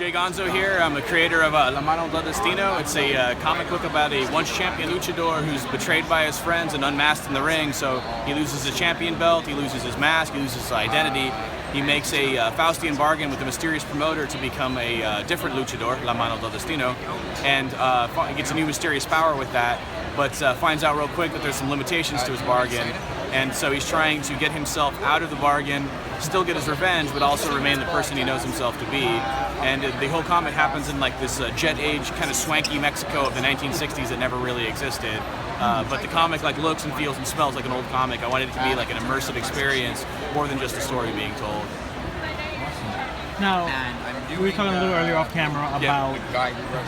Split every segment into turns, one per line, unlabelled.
J.Gonzo here. I'm a creator of La Mano Del Destino. It's a comic book about a once champion luchador who's betrayed by his friends and unmasked in the ring. So he loses his champion belt, he loses his mask, he loses his identity. He makes a Faustian bargain with a mysterious promoter to become a different luchador, La Mano Del Destino, and gets a new mysterious power with that, but finds out real quick that there's some limitations to his bargain. And so he's trying to get himself out of the bargain, still get his revenge, but also remain the person he knows himself to be. And the whole comic happens in like this jet age, kind of swanky Mexico of the 1960s that never really existed. But the comic like looks and feels and smells like an old comic. I wanted it to be like an immersive experience, more than just a story being told.
Now, we were talking a little earlier off camera about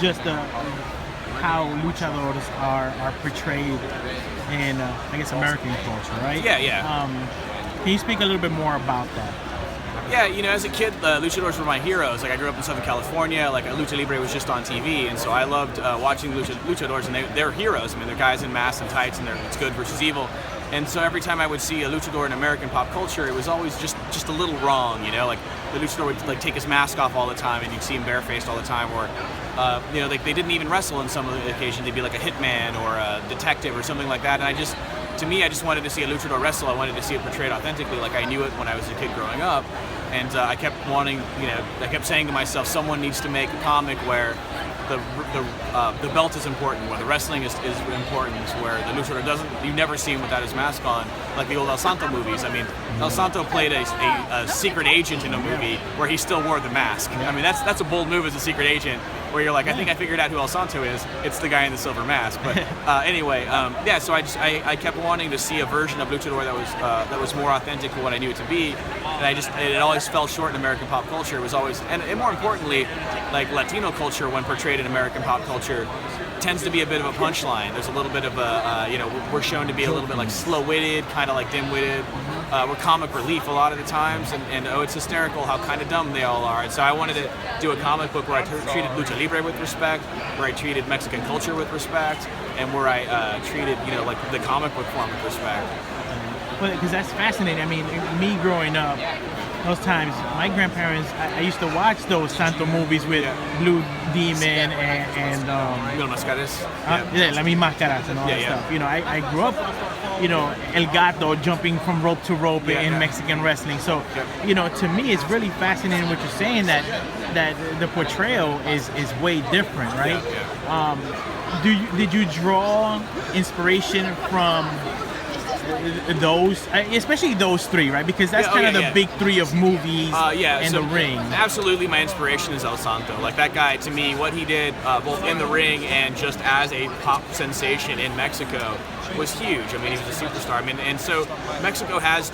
just how luchadores are portrayed in, I guess, American culture, right?
Yeah.
Can you speak a little bit more about that?
Yeah, you know, as a kid, luchadors were my heroes. Like, I grew up in Southern California. Like, Lucha Libre was just on TV, and so I loved watching luchadors, and they're heroes. I mean, they're guys in masks and tights, and it's good versus evil. And so every time I would see a luchador in American pop culture, it was always just a little wrong, you know? Like, the luchador would like take his mask off all the time, and you'd see him barefaced all the time, or you know, they didn't even wrestle on some of the occasions. They'd be like a hitman or a detective or something like that. And I just wanted to see a luchador wrestle. I wanted to see it portrayed authentically, like I knew it when I was a kid growing up. And I kept wanting, you know, I kept saying to myself, someone needs to make a comic where the belt is important, where the wrestling is important, where the luchador you never see him without his mask on, like the old El Santo movies. I mean, El Santo played a secret agent in a movie where he still wore the mask. I mean, that's a bold move as a secret agent, where you're like, I think I figured out who El Santo is. It's the guy in the silver mask. But anyway, yeah. So I kept wanting to see a version of luchador that was more authentic to what I knew it to be, and it always fell short in American pop culture. It was always, and more importantly, like Latino culture when portrayed in American pop culture tends to be a bit of a punchline. There's a little bit of a, you know, we're shown to be a little bit like slow-witted, kind of like dim-witted. We're comic relief a lot of the times, and oh, it's hysterical how kind of dumb they all are. And so I wanted to do a comic book where I treated Lucha Libre with respect, where I treated Mexican culture with respect, and where I treated, you know, like the comic book form with respect.
Because that's fascinating. I mean, me growing up, those times, my grandparents, I used to watch those Santo movies with Blue Demon and
Mil Mascaras.
La Mi Máscaras and all that stuff. You know, I grew up, you know, El Gato jumping from rope to rope in Mexican wrestling. So, you know, to me, it's really fascinating what you're saying, that the portrayal is way different, right? Did you draw inspiration from those, especially those three, right? Because that's kind of the big three of movies and the ring.
Absolutely, my inspiration is El Santo. Like, that guy, to me, what he did both in the ring and just as a pop sensation in Mexico was huge. I mean, he was a superstar. I mean, and so Mexico has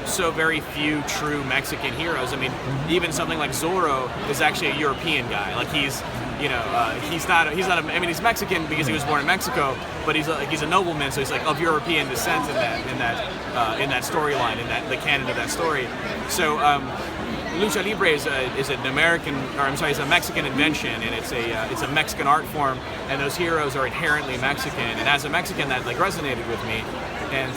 so very few true Mexican heroes. I mean, even something like Zorro is actually a European guy. Like, he's he's Mexican because he was born in Mexico, but he's a nobleman, so he's like of European descent in that storyline, in the canon of that story. So Lucha Libre is an American, or I'm sorry, it's a Mexican invention, and it's a Mexican art form, and those heroes are inherently Mexican. And as a Mexican, that like resonated with me. And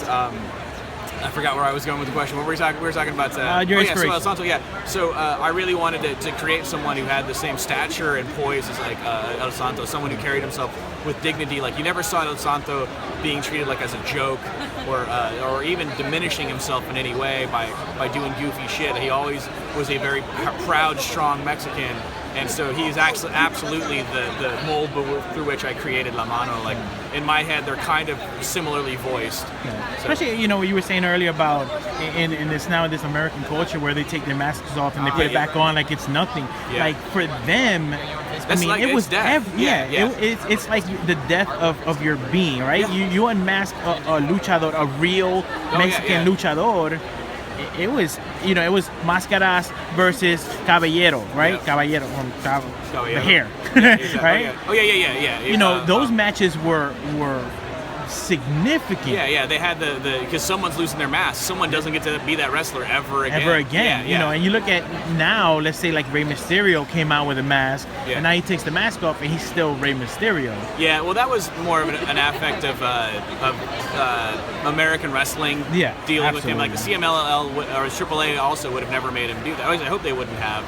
I forgot where I was going with the question. What were we talking? We were talking about
your inspiration.
So El Santo, So I really wanted to create someone who had the same stature and poise as like El Santo, someone who carried himself with dignity. Like, you never saw El Santo being treated like as a joke, or even diminishing himself in any way by doing goofy shit. He always was a very proud, strong Mexican. And so he's actually absolutely the mold through which I created La Mano. Like, in my head, they're kind of similarly voiced.
Yeah. So. Especially, you know, what you were saying earlier about in this American culture where they take their masks off and they put it back on like it's nothing. Yeah. Like, for them, I mean,
like,
it was
death.
It's like the death of your being, right? Yeah. You unmask a luchador, a real Mexican luchador. It was Máscaras versus Caballero, right?
Yeah.
Caballero, the hair,
exactly.
right?
Oh yeah.
You know, those matches were significant.
Yeah. They had because someone's losing their mask. Someone doesn't get to be that wrestler ever again.
You know, and you look at now, let's say like Rey Mysterio came out with a mask, and now he takes the mask off and he's still Rey Mysterio. Yeah,
well, that was more of an aspect of American wrestling dealing with him. Like the CMLL or AAA also would have never made him do that. I hope they wouldn't have.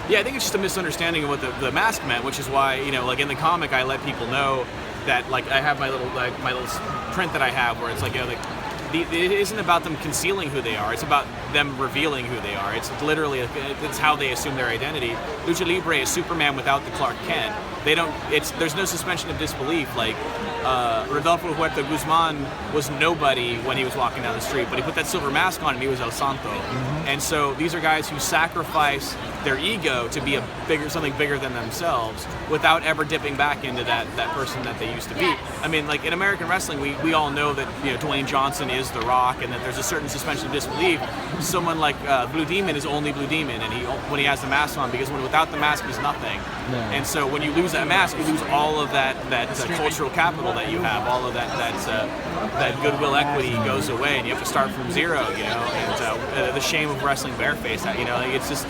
Yeah, I think it's just a misunderstanding of what the mask meant, which is why, you know, like in the comic, I let people know that, like, I have my little print that I have where it's like, you know, like, it isn't about them concealing who they are. It's about them revealing who they are. It's literally, it's how they assume their identity. Lucha Libre is Superman without the Clark Kent. There's no suspension of disbelief. Like, Rodolfo Huerta Guzman was nobody when he was walking down the street, but he put that silver mask on and he was El Santo. And so these are guys who sacrifice their ego to be something bigger than themselves without ever dipping back into that person that they used to be. I mean, like in American wrestling, we all know that, you know, Dwayne Johnson is The Rock and that there's a certain suspension of disbelief. Someone like Blue Demon is only Blue Demon, and when he has the mask on, because without the mask he's nothing. Yeah. And so when you lose that mask, you lose all of that cultural capital that you have. All of that goodwill equity goes away, and you have to start from zero. You know, and the shame of wrestling barefaced. You know, like, it's just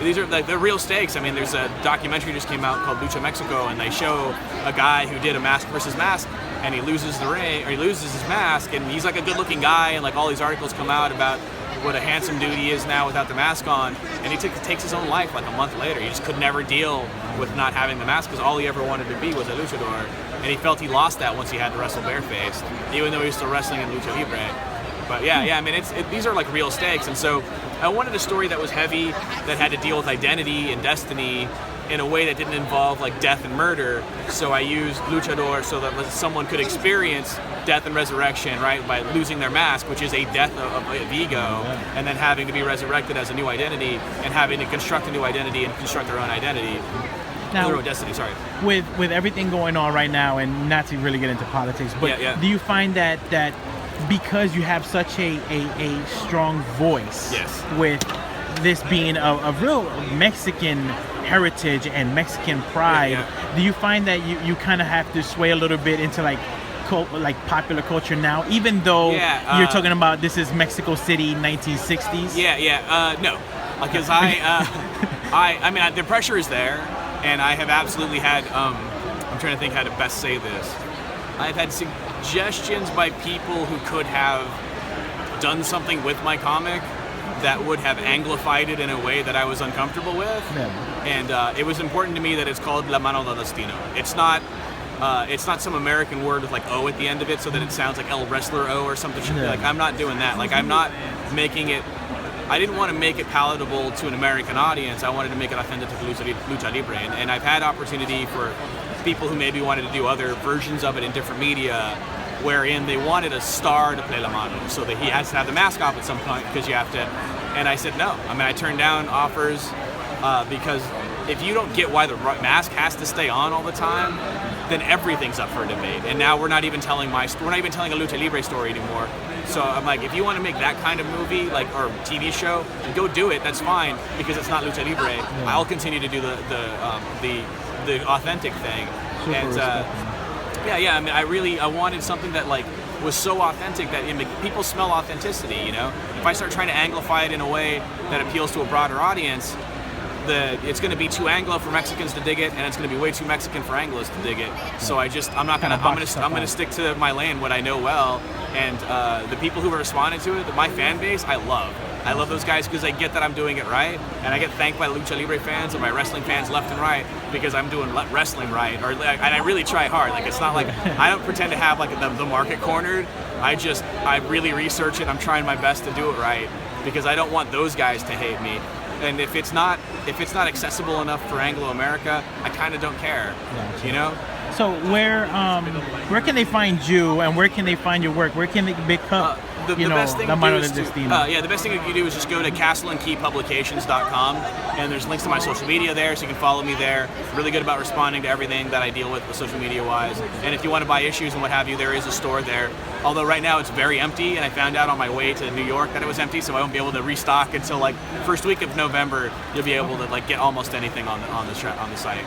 these are like the real stakes. I mean, there's a documentary just came out called Lucha Mexico, and they show a guy who did a mask versus mask, and he loses the ring, or he loses his mask, and he's like a good-looking guy, and like all these articles come out about what a handsome dude he is now without the mask on, and he takes his own life like a month later. He just could never deal with not having the mask because all he ever wanted to be was a luchador, and he felt he lost that once he had to wrestle barefaced, even though he was still wrestling in Lucha Libre. But yeah, I mean, these are like real stakes, and so I wanted a story that was heavy, that had to deal with identity and destiny in a way that didn't involve like death and murder. So I used luchador so that someone could experience death and resurrection, right, by losing their mask, which is a death of ego, and then having to be resurrected as a new identity, and having to construct a new identity and construct their own identity.
Now,
their own destiny, sorry.
With everything going on right now, and not to really get into politics, but do you find that because you have such a strong voice, with this being a real Mexican heritage and Mexican pride, do you find that you kind of have to sway a little bit into like popular culture now, even though you're talking about this is Mexico City 1960s?
No, because I mean the pressure is there, and I have absolutely had I'm trying to think how to best say this. I've had suggestions by people who could have done something with my comic that would have anglified it in a way that I was uncomfortable with. And it was important to me that it's called La Mano Del Destino. It's not some American word with like O at the end of it so that it sounds like El Wrestler O or something. Like, I'm not doing that. Like, I'm not making it, I didn't want to make it palatable to an American audience. I wanted to make it authentic to Lucha Libre. And I've had opportunity for people who maybe wanted to do other versions of it in different media, wherein they wanted a star to play La Mano, so that he has to have the mask off at some point because you have to. And I said no. I mean, I turned down offers because if you don't get why the mask has to stay on all the time, then everything's up for debate. And now we're not even telling we're not even telling a Lucha Libre story anymore. So I'm like, if you want to make that kind of movie, like, or TV show, go do it. That's fine, because it's not Lucha Libre. I'll continue to do the authentic thing. And I mean, I wanted something that like was so authentic that people smell authenticity. You know, if I start trying to anglify it in a way that appeals to a broader audience, it's going to be too Anglo for Mexicans to dig it, and it's going to be way too Mexican for Anglos to dig it. So I'm going to stick to my lane, what I know well, and the people who are responding to it, my fan base, I love those guys because they get that I'm doing it right, and I get thanked by Lucha Libre fans and by wrestling fans left and right because I'm doing wrestling right, and I really try hard. Like, it's not like I don't pretend to have like the market cornered. I really research it. I'm trying my best to do it right because I don't want those guys to hate me. And if it's not accessible enough for Anglo America, I kind of don't care. You know.
So where can they find you, and where can they find your work? Where can they pick up
the best thing the best thing you can do is just go to castleandkeypublications.com, and there's links to my social media there, so you can follow me there. Really good about responding to everything that I deal with social media wise. And if you want to buy issues and what have you, there is a store there. Although right now it's very empty, and I found out on my way to New York that it was empty, so I won't be able to restock until like first week of November. You'll be able to like get almost anything on the site.